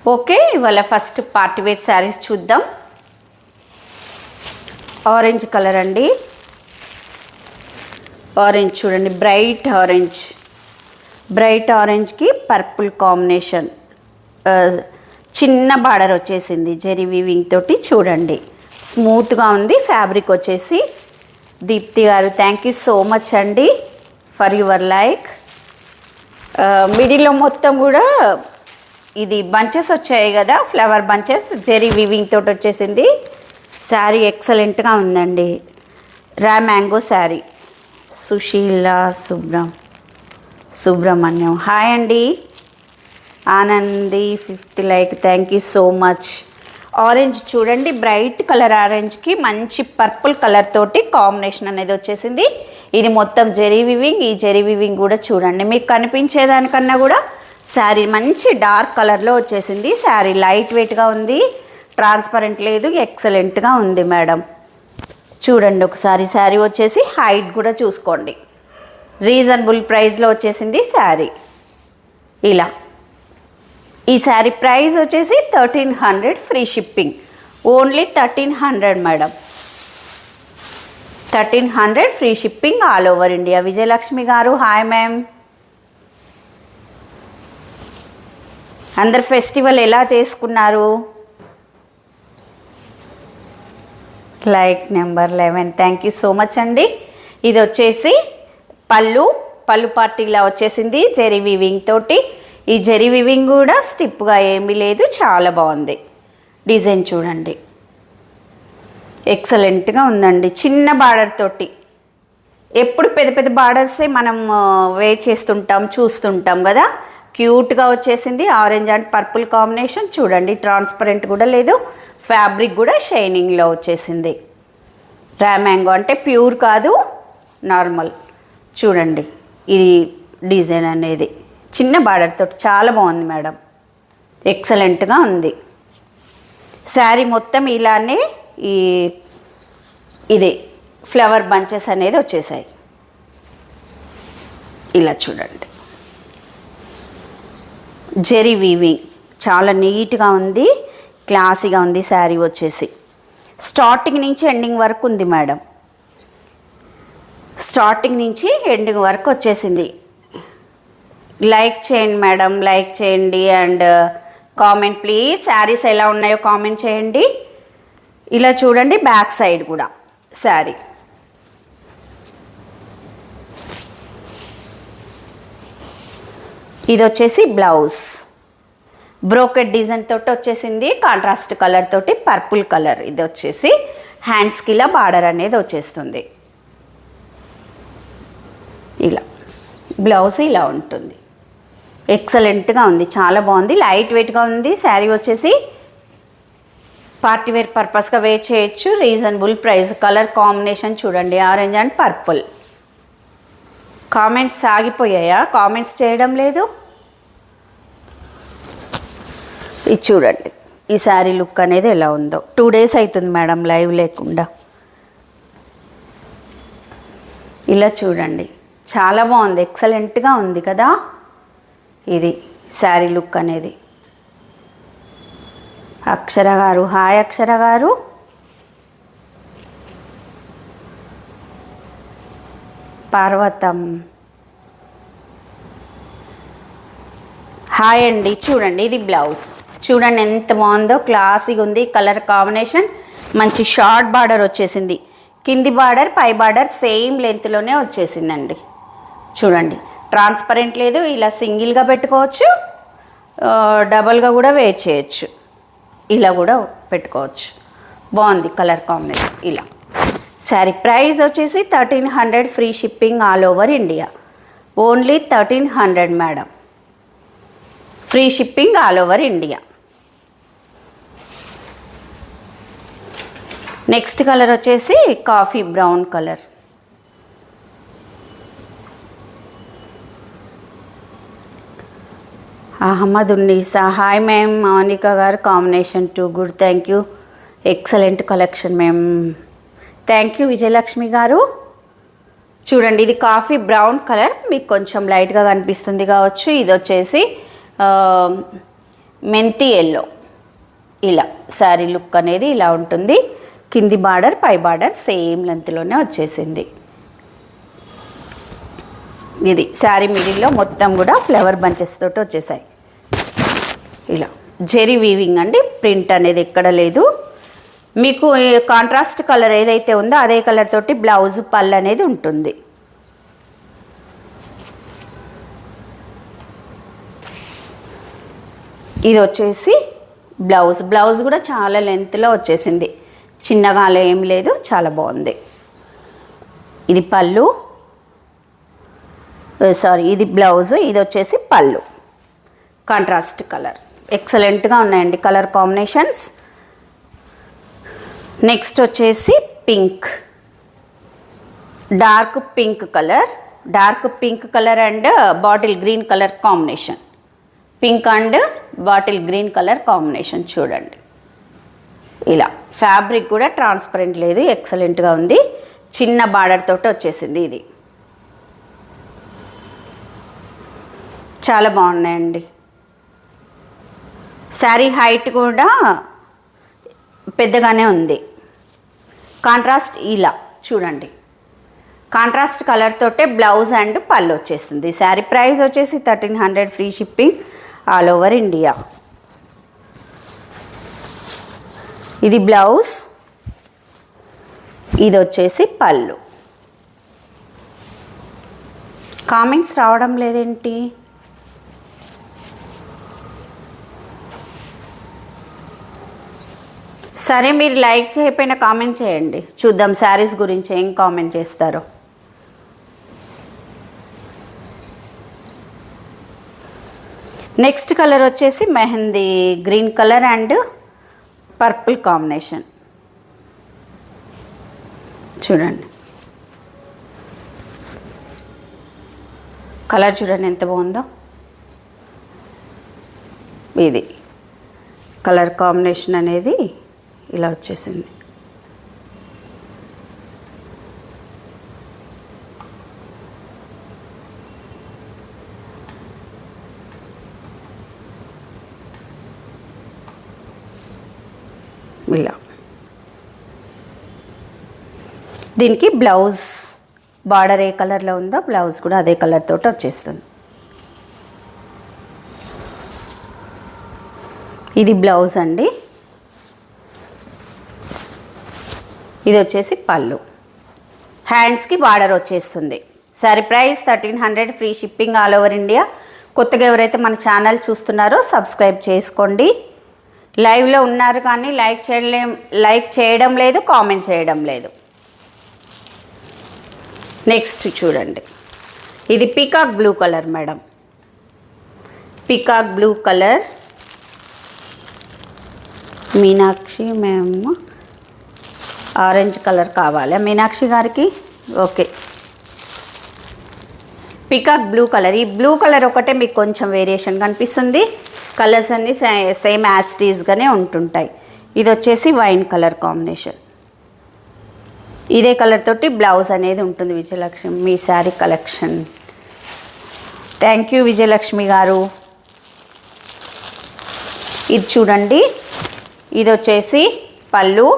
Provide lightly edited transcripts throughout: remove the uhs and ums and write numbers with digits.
Okay, ఇవాళ first party wear saris చూద్దాం. Orange colour అండి. ఆరెంజ్ చూడండి, బ్రైట్ ఆరెంజ్కి పర్పుల్ కాంబినేషన్. చిన్న బార్డర్ వచ్చేసింది జెరీ వీవింగ్ తోటి. చూడండి స్మూత్గా ఉంది ఫ్యాబ్రిక్ వచ్చేసి. దీప్తి గారు థ్యాంక్ యూ సో మచ్ అండి ఫర్ యువర్ లైక్. మిడిల్లో మొత్తం కూడా ఇది బంచెస్ వచ్చాయి కదా, ఫ్లవర్ బంచెస్ జెరీ వీవింగ్ తోటి వచ్చేసింది. శారీ ఎక్సలెంట్గా ఉందండి. Raw mango sari. Sushila Subrahmanyam hi అండి. Anandi 5th like thank you so much. Orange చూడండి, బ్రైట్ కలర్ ఆరెంజ్కి మంచి పర్పుల్ కలర్ తోటి కాంబినేషన్ అనేది వచ్చేసింది. ఇది మొత్తం జెరీ వీవింగ్. ఈ జెరీ వీవింగ్ కూడా చూడండి, మీకు కనిపించేదానికన్నా కూడా శారీ మంచి డార్క్ కలర్లో వచ్చేసింది. శారీ లైట్ వెయిట్గా ఉంది, ట్రాన్స్పరెంట్ లేదు, ఎక్సలెంట్గా ఉంది మేడం. చూడండి ఒకసారి శారీ వచ్చేసి హైట్ కూడా చూసుకోండి. రీజనబుల్ ప్రైస్లో వచ్చేసింది శారీ. ఇలా ఈ శారీ ప్రైస్ వచ్చేసి 1300 free shipping. Only 1300 madam. 1300 free shipping all over India. Vijayalakshmi గారు హాయ్ మ్యామ్. అందరు ఫెస్టివల్ ఎలా చేసుకున్నారు? Like number 11 thank you so much అండి. ఇది వచ్చేసి పళ్ళు పార్టీలా వచ్చేసింది జెరీ వీవింగ్ తోటి. ఈ జెరీ వీవింగ్ కూడా స్టిప్గా ఏమీ లేదు, చాలా బాగుంది. డిజైన్ చూడండి ఎక్సలెంట్గా ఉందండి. చిన్న బార్డర్ తోటి. ఎప్పుడు పెద్ద పెద్ద బార్డర్సే మనం చేస్తుంటాం చూస్తుంటాం కదా. క్యూట్గా వచ్చేసింది. ఆరెంజ్ అండ్ పర్పుల్ కాంబినేషన్ చూడండి. ట్రాన్స్పరెంట్ కూడా లేదు, ఫ్యాబ్రిక్ కూడా షైనింగ్లో వచ్చేసింది. రా మ్యాంగో అంటే ప్యూర్ కాదు, నార్మల్. చూడండి ఇది డిజైన్ అనేది చిన్న బార్డర్ తోటి చాలా బాగుంది మేడం. ఎక్సలెంట్గా ఉంది. శారీ మొత్తం ఇలానే ఇది ఫ్లవర్ బంచెస్ అనేది వచ్చేసాయి. ఇలా చూడండి, జెరీ వీవింగ్ చాలా నీట్గా ఉంది, క్లాసీగా ఉంది. శారీ వచ్చేసి స్టార్టింగ్ నుంచి ఎండింగ్ వరకు ఉంది మేడం. స్టార్టింగ్ నుంచి ఎండింగ్ వరకు వచ్చేసింది. లైక్ చేయండి మేడం, లైక్ చేయండి అండ్ కామెంట్ ప్లీజ్. శారీస్ ఎలా ఉన్నాయో కామెంట్ చేయండి. ఇలా చూడండి బ్యాక్ సైడ్ కూడా శారీ. ఇది వచ్చేసి బ్లౌజ్ బ్రోకెట్ డిజైన్ తోటి వచ్చేసింది. కాంట్రాస్ట్ కలర్ తోటి పర్పుల్ కలర్. ఇది వచ్చేసి హ్యాండ్స్కి ఇలా బార్డర్ అనేది వచ్చేస్తుంది. ఇలా బ్లౌజ్ ఇలా ఉంటుంది. ఎక్సలెంట్గా ఉంది, చాలా బాగుంది. లైట్ వెయిట్గా ఉంది. శారీ వచ్చేసి పార్టీ వేర్ పర్పస్గా వేర్ చేయొచ్చు. Reasonable price. కలర్ కాంబినేషన్ చూడండి, ఆరెంజ్ అండ్ పర్పుల్. కామెంట్స్ ఆగిపోయాయా? కామెంట్స్ చేయడం లేదు. ఇది చూడండి ఈ శారీ లుక్ అనేది ఎలా ఉందో. 2 days అవుతుంది మేడం లైవ్ లేకుండా. ఇలా చూడండి చాలా బాగుంది, ఎక్సలెంట్గా ఉంది కదా. ఇది శారీ లుక్ అనేది. అక్షర గారు హాయ్. అక్షర గారు పార్వతం హాయ్ అండి. చూడండి ఇది బ్లౌజ్ చూడండి ఎంత బాగుందో, క్లాసీగా ఉంది. కలర్ కాంబినేషన్ మంచి షార్ట్ బార్డర్ వచ్చేసింది. కింది బార్డర్ పై బార్డర్ సేమ్ లెంత్లోనే వచ్చేసిందండి. చూడండి ట్రాన్స్పరెంట్ లేదు. ఇలా సింగిల్గా పెట్టుకోవచ్చు, డబల్గా కూడా వేర్ చేయొచ్చు, ఇలా కూడా పెట్టుకోవచ్చు. బాగుంది కలర్ కాంబినేషన్. ఇలా శారీ ప్రైస్ వచ్చేసి 1300 free shipping all over India. Only 1300 madam. Free shipping all over India. Next colour వచ్చేసి coffee brown colour. Ahmed Unnisa hi ma'am. Mounika గారు combination too good thank you. Excellent collection ma'am. Thank you Vijayalakshmi గారు. చూడండి ఇది coffee brown colour, మీకు కొంచెం లైట్గా కనిపిస్తుంది కావచ్చు. ఇది వచ్చేసి మెంతి ఎల్లో. ఇలా శారీ లుక్ అనేది ఇలా ఉంటుంది. కింది బార్డర్ పై బార్డర్ సేమ్ లెంత్లోనే వచ్చేసింది. ఇది శారీ మిడిల్లో మొత్తం కూడా ఫ్లవర్ బంచెస్ తోటి వచ్చేసాయి. ఇలా జెరీ వీవింగ్ అండి, ప్రింట్ అనేది ఎక్కడ లేదు. మీకు కాంట్రాస్ట్ కలర్ ఏదైతే ఉందో అదే కలర్ తోటి బ్లౌజ్ పళ్ళు అనేది ఉంటుంది. ఇది వచ్చేసి బ్లౌజ్ కూడా చాలా లెంత్లో వచ్చేసింది, చిన్నగా అలా ఏం లేదు, చాలా బాగుంది. ఇది పళ్ళు, సారీ ఇది బ్లౌజ్, ఇది వచ్చేసి పళ్ళు. కాంట్రాస్ట్ కలర్ ఎక్సలెంట్గా ఉన్నాయండి కలర్ కాంబినేషన్స్. నెక్స్ట్ వచ్చేసి pink, dark pink colour and bottle green colour combination. Pink and bottle green colour combination చూడండి. ఇలా ఫ్యాబ్రిక్ కూడా ట్రాన్స్పరెంట్ లేదు, ఎక్సలెంట్గా ఉంది. చిన్న బార్డర్ తోటి వచ్చేసింది. ఇది చాలా బాగున్నాయండి. శారీ హైట్ కూడా పెద్దగానే ఉంది. కాంట్రాస్ట్ ఇలా చూడండి, కాంట్రాస్ట్ కలర్ తోటే బ్లౌజ్ అండ్ పళ్ళు వచ్చేస్తుంది. శారీ ప్రైస్ వచ్చేసి 1300, free shipping all over India. ఇది బ్లౌజ్, ఇది వచ్చేసి పళ్ళు. కామెంట్స్ రావడం లేదేంటి? సరే, మీరు లైక్ చేయకపోయినా కామెంట్ చేయండి, చూద్దాం శారీస్ గురించి ఏం కామెంట్ చేస్తారో. నెక్స్ట్ కలర్ వచ్చేసి mehndi green colour and purple combination. చూడండి కలర్, చూడండి ఎంత బాగుందో. ఇది కలర్ కాంబినేషన్ అనేది ఇలా వచ్చేసింది. ఇలా దీనికి బ్లౌజ్ బార్డర్ ఏ కలర్లో ఉందో బ్లౌజ్ కూడా అదే కలర్ తోటి వచ్చేస్తుంది. ఇది బ్లౌజ్ అండి, ఇది వచ్చేసి పళ్ళు. హ్యాండ్స్కి బార్డర్ వచ్చేస్తుంది. Sari price 1300, free shipping all over India. కొత్తగా ఎవరైతే మన ఛానల్ చూస్తున్నారో సబ్స్క్రైబ్ చేసుకోండి. లైవ్లో ఉన్నారు కానీ లైక్ చేయడం లేదు, కామెంట్ చేయడం లేదు. నెక్స్ట్ చూడండి, ఇది peacock blue colour madam, peacock blue colour. Meenakshi మేము ఆరెంజ్ కలర్ కావాలి మీనాక్షి గారికి. Okay, peacock blue colour. ఈ బ్లూ కలర్ ఒకటే మీకు కొంచెం వేరియేషన్ కనిపిస్తుంది, కలర్స్ అన్నీ సేమ్ యాస్టీస్గానే ఉంటుంటాయి. ఇది వచ్చేసి వైన్ కలర్ కాంబినేషన్. ఇదే కలర్ తోటి బ్లౌజ్ అనేది ఉంటుంది. విజయలక్ష్మి మీ sari collection, thank you Vijayalakshmi గారు. ఇది చూడండి, ఇది వచ్చేసి పళ్ళు,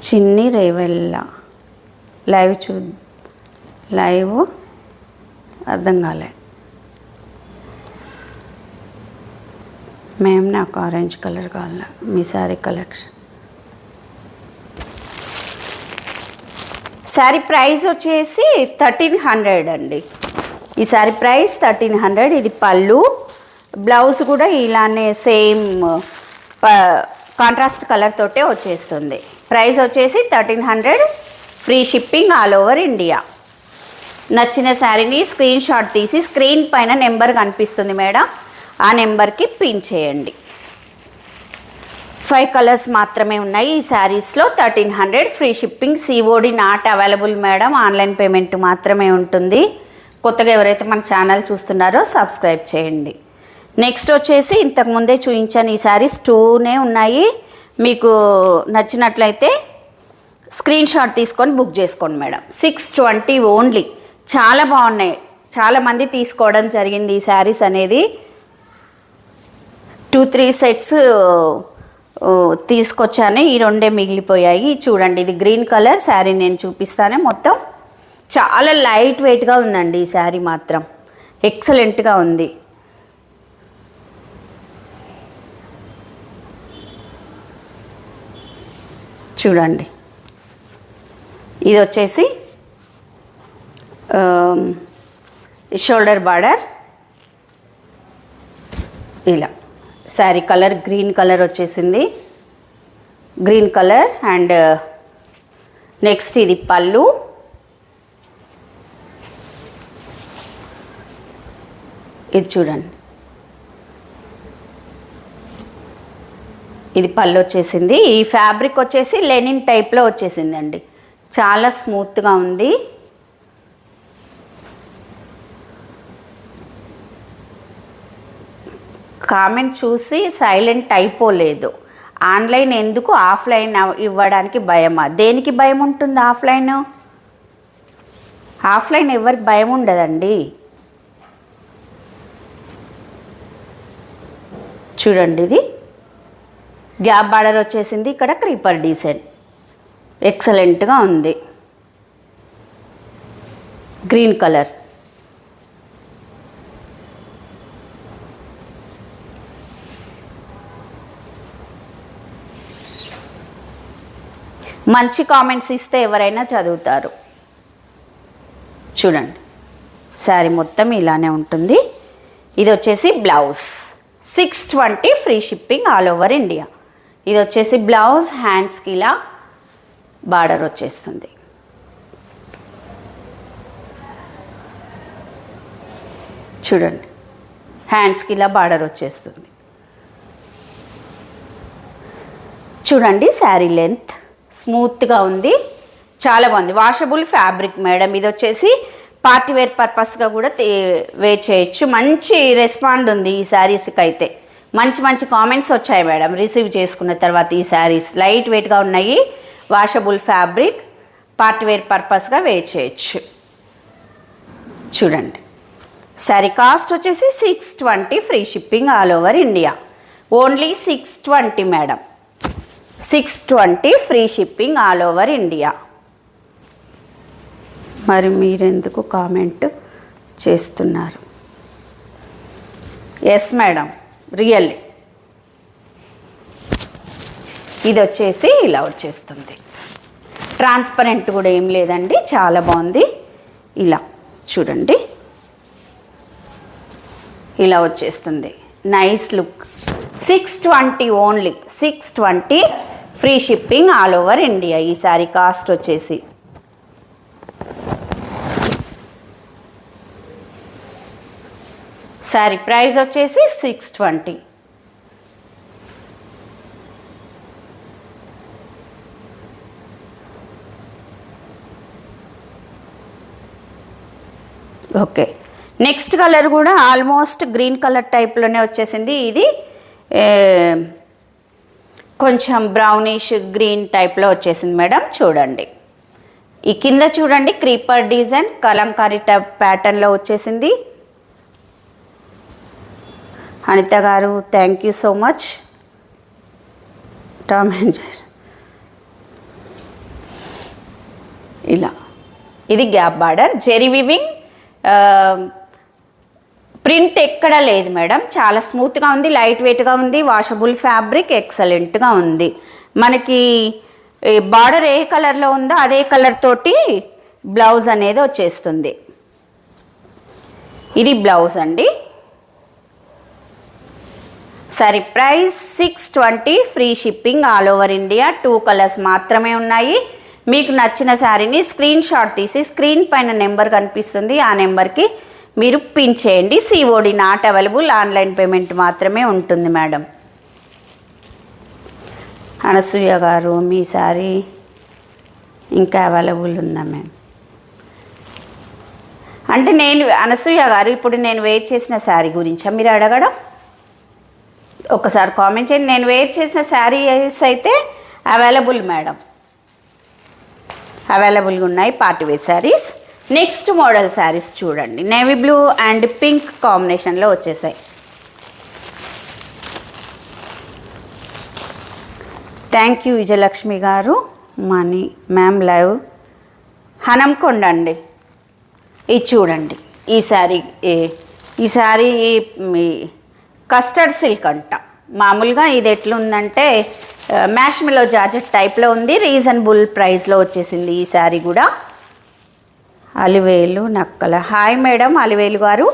చిన్ని రేవెల్ల. లైవ్ అర్థం కాలే మేము, నాకు ఆరెంజ్ కలర్ కావాలి మీ శారీ కలెక్షన్. శారీ ప్రైస్ వచ్చేసి 1300 అండి. ఈ శారీ ప్రైస్ 1300. ఇది పళ్ళు, బ్లౌజ్ కూడా ఇలానే సేమ్ కాంట్రాస్ట్ కలర్ తోటే వచ్చేస్తుంది. ప్రైస్ వచ్చేసి 1300, free shipping all over India. నచ్చిన శారీని స్క్రీన్ షాట్ తీసి స్క్రీన్ పైన నెంబర్ కనిపిస్తుంది మేడం, ఆ నెంబర్కి పిన్ చేయండి. 5 కలర్స్ మాత్రమే ఉన్నాయి ఈ శారీస్లో. 1300, free shipping. COD not available madam, online payment మాత్రమే ఉంటుంది. కొత్తగా ఎవరైతే మన ఛానల్ చూస్తున్నారో సబ్స్క్రైబ్ చేయండి. నెక్స్ట్ వచ్చేసి ఇంతకుముందే చూపించాను ఈ శారీస్ 2నే ఉన్నాయి. మీకు నచ్చినట్లయితే స్క్రీన్ షాట్ తీసుకొని బుక్ చేసుకోండి మేడం. 620 ఓన్లీ. చాలా బాగున్నాయి, చాలామంది తీసుకోవడం జరిగింది ఈ శారీస్ అనేది. 2-3 సెట్స్ తీసుకొచ్చాను, ఈ రెండే మిగిలిపోయాయి. చూడండి, ఇది గ్రీన్ కలర్ శారీ నేను చూపిస్తాను. మొత్తం చాలా లైట్ వెయిట్గా ఉందండి ఈ శారీ, మాత్రం ఎక్సలెంట్గా ఉంది. చూడండి, ఇది వచ్చేసి షోల్డర్ బార్డర్. ఇలా శారీ కలర్ గ్రీన్ కలర్ వచ్చేసింది, గ్రీన్ కలర్. అండ్ నెక్స్ట్ ఇది పళ్ళు. ఇది చూడండి, ఇది పళ్ళు వచ్చేసింది. ఈ ఫ్యాబ్రిక్ వచ్చేసి లెనిన్ టైప్లో వచ్చేసింది అండి, చాలా స్మూత్గా ఉంది. కామెంట్ చూసి సైలెంట్ అయిపోలేదు. ఆన్లైన్ ఎందుకు, ఆఫ్లైన్ ఇవ్వడానికి భయమా? దేనికి భయం ఉంటుంది? ఆఫ్లైన్ ఎవరికి భయం ఉండదండి. చూడండి, ఇది గ్యాప్ బార్డర్ వచ్చేసింది, ఇక్కడ క్రీపర్ డిజైన్ ఎక్సలెంట్గా ఉంది, గ్రీన్ కలర్. మంచి కామెంట్స్ ఇస్తే ఎవరైనా చదువుతారు. చూడండి, శారీ మొత్తం ఇలానే ఉంటుంది. ఇది వచ్చేసి blouse, 620 free shipping all over India. ఇది వచ్చేసి బ్లౌజ్, హ్యాండ్స్కి ఇలా బార్డర్ వచ్చేస్తుంది. చూడండి, హ్యాండ్స్కి ఇలా బార్డర్ వచ్చేస్తుంది. చూడండి, శారీ లెంత్ స్మూత్గా ఉంది, చాలా బాగుంది. Washable fabric madam. ఇది వచ్చేసి పార్టీ వేర్ పర్పస్గా కూడా వేర్ చేయొచ్చు. మంచి రెస్పాండ్ ఉంది ఈ శారీస్కి అయితే. మంచి మంచి కామెంట్స్ వచ్చాయి మేడం రిసీవ్ చేసుకున్న తర్వాత. ఈ శారీస్ లైట్ వెయిట్గా ఉన్నాయి, వాషబుల్ ఫ్యాబ్రిక్, పార్టీ వేర్ పర్పస్గా వేర్ చేయొచ్చు. చూడండి, శారీ కాస్ట్ వచ్చేసి 620 free shipping all over India. Only 620 madam, 620 free shipping all over India. మరి మీరెందుకు కామెంట్ చేస్తున్నారు? Yes madam, really. ఇది వచ్చేసి ఇలా వచ్చేస్తుంది, ట్రాన్స్పరెంట్ కూడా ఏం లేదండి, చాలా బాగుంది. ఇలా చూడండి, ఇలా వచ్చేస్తుంది, nice look. 620 only, 620 free shipping all over India. ఈ సారీ కాస్ట్ వచ్చేసి సారీ ప్రైస్ వచ్చేసి 620. ఓకే, నెక్స్ట్ కలర్ కూడా ఆల్మోస్ట్ గ్రీన్ కలర్ టైప్లోనే వచ్చేసింది. ఇది కొంచెం బ్రౌనిష్ గ్రీన్ టైప్లో వచ్చేసింది మేడం. చూడండి, ఈ కింద చూడండి క్రీపర్ డిజైన్ కలంకారీ టైప్ ప్యాటర్న్లో వచ్చేసింది. అనిత గారు thank you so much. Tom and Jerry ఇలా, ఇది gap border, Jerry weaving, print ఎక్కడా లేదు మేడం, చాలా స్మూత్గా ఉంది, లైట్ వెయిట్గా ఉంది, వాషబుల్ ఫ్యాబ్రిక్, ఎక్సలెంట్గా ఉంది. మనకి బార్డర్ ఏ కలర్లో ఉందో అదే కలర్ తోటి బ్లౌజ్ అనేది వచ్చేస్తుంది. ఇది బ్లౌజ్ అండి. Sorry price 620 free shipping all over India. 2 colours మాత్రమే ఉన్నాయి. మీకు నచ్చిన శారీని స్క్రీన్ షాట్ తీసి స్క్రీన్ పైన నెంబర్ కనిపిస్తుంది, ఆ నెంబర్కి మీరు పిన్ చేయండి. COD not available, online payment మాత్రమే ఉంటుంది మేడం. అనసూయ గారు మీ శారీ ఇంకా అవైలబుల్ ఉందా మ్యామ్? అంటే నేను అనసూయ గారు ఇప్పుడు నేను వేర్ చేసిన శారీ గురించా మీరు అడగడం? ఒకసారి కామెంట్ చేయండి. నేను వేర్ చేసిన శారీస్ అయితే అవైలబుల్ మేడం, అవైలబుల్గా ఉన్నాయి party wear saris. Next model saris చూడండి, నేవీ బ్లూ అండ్ పింక్ కాంబినేషన్లో వచ్చేసాయి. థ్యాంక్ యూ విజయలక్ష్మి గారు. మనీ మ్యామ్ లైవ్ హనంకొండ అండి. ఇది చూడండి, ఈ శారీ కస్టర్డ్ సిల్క్ అంట. మామూలుగా ఇది ఎట్లుందంటే మ్యాష్మెలో జార్జెట్ టైప్లో ఉంది. రీజనబుల్ ప్రైస్లో వచ్చేసింది ఈ శారీ కూడా. అలివేలు నక్కల. హాయ్ మేడం అలివేలు గారు.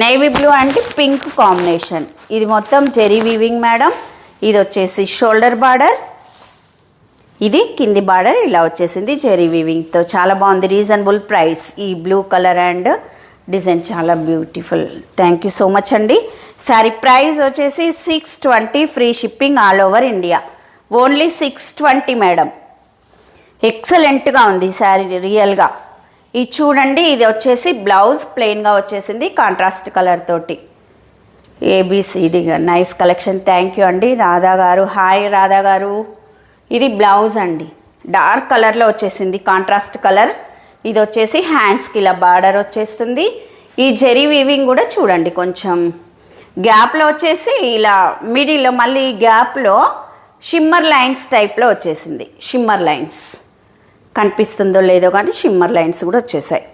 Navy blue and pink combination. ఇది మొత్తం జెరీ వీవింగ్ మేడం. ఇది వచ్చేసి షోల్డర్ బార్డర్, ఇది కింది బార్డర్ ఇలా వచ్చేసింది జెరీ వీవింగ్తో. చాలా బాగుంది, రీజనబుల్ ప్రైస్. ఈ బ్లూ కలర్ అండ్ డిజైన్ చాలా beautiful. Thank you so much అండి. శారీ ప్రైస్ వచ్చేసి 620, free shipping all over India. Only 620 madam. ఎక్సలెంట్గా ఉంది శారీ రియల్గా. ఇది చూడండి, ఇది వచ్చేసి బ్లౌజ్ ప్లెయిన్గా వచ్చేసింది కాంట్రాస్ట్ కలర్ తోటి. ఏబిసిడిగా నైస్ కలెక్షన్. థ్యాంక్ యూ అండి రాధా గారు. హాయ్ రాధా గారు. ఇది బ్లౌజ్ అండి, డార్క్ కలర్లో వచ్చేసింది కాంట్రాస్ట్ కలర్. ఇది వచ్చేసి హ్యాండ్స్కి ఇలా బార్డర్ వచ్చేస్తుంది. ఈ జెరీ వీవింగ్ కూడా చూడండి, కొంచెం గ్యాప్లో వచ్చేసి ఇలా మిడిల్లో మళ్ళీ గ్యాప్లో షిమ్మర్ లైన్స్ టైప్లో వచ్చేసింది. షిమ్మర్ లైన్స్ కనిపిస్తుందో లేదో కానీ షిమ్మర్ లైన్స్ కూడా వచ్చేసాయి.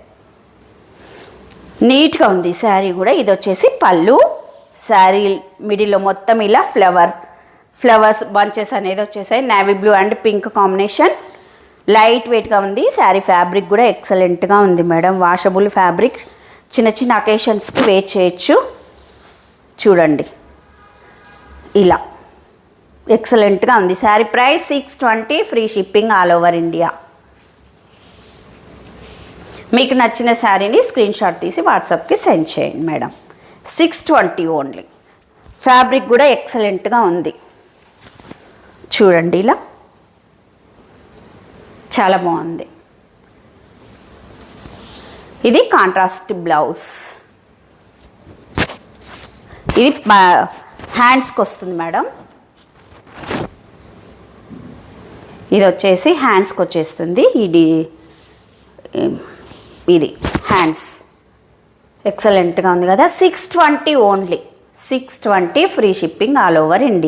నీట్గా ఉంది శారీ కూడా. ఇది వచ్చేసి పళ్ళు. శారీ మిడిల్లో మొత్తం ఇలా ఫ్లవర్స్ బంచెస్ అనేది వచ్చేసాయి. Navy blue and pink combination. Light వెయిట్గా ఉంది శారీ. ఫ్యాబ్రిక్ కూడా ఎక్సలెంట్గా ఉంది మేడం. వాషబుల్ ఫ్యాబ్రిక్, చిన్న చిన్న అకేషన్స్కి వేర్ చేయొచ్చు. చూడండి ఇలా ఎక్సలెంట్గా ఉంది. Sari price 620, free shipping all over India. మీకు నచ్చిన శారీని స్క్రీన్ షాట్ తీసి వాట్సాప్కి సెండ్ చేయండి మేడం. 620 ఓన్లీ. ఫ్యాబ్రిక్ కూడా ఎక్సలెంట్గా ఉంది. చూడండి ఇలా చాలా బాగుంది. ఇది కాంట్రాస్ట్ బ్లౌజ్. ఇది హ్యాండ్స్కి వస్తుంది మేడం. ఇది వచ్చేసి హ్యాండ్స్కి వచ్చేస్తుంది. ఇది హ్యాండ్స్ ఎక్సలెంట్గా ఉంది కదా. 620 only. 620, free shipping all over India.